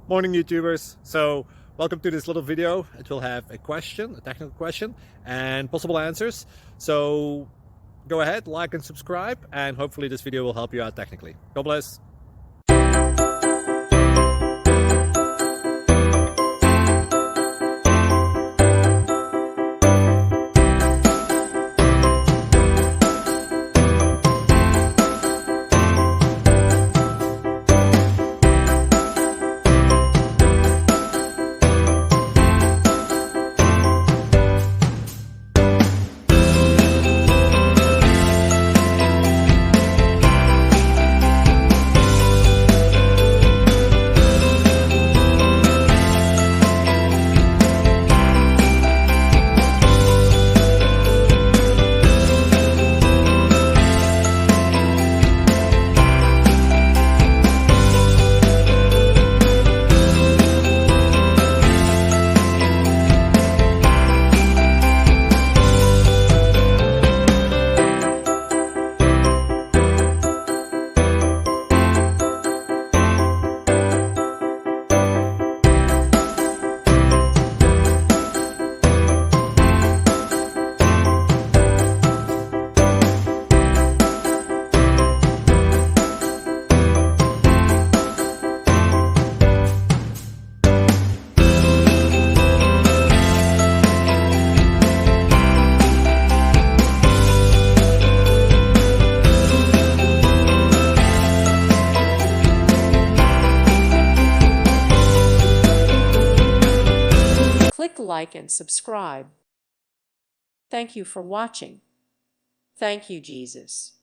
Morning YouTubers. So welcome to this little video. It will have a question, a technical question, and possible answers. So go ahead, like and subscribe, and hopefully this video will help you out technically. God bless. Click like and subscribe. Thank you for watching. Thank you, Jesus.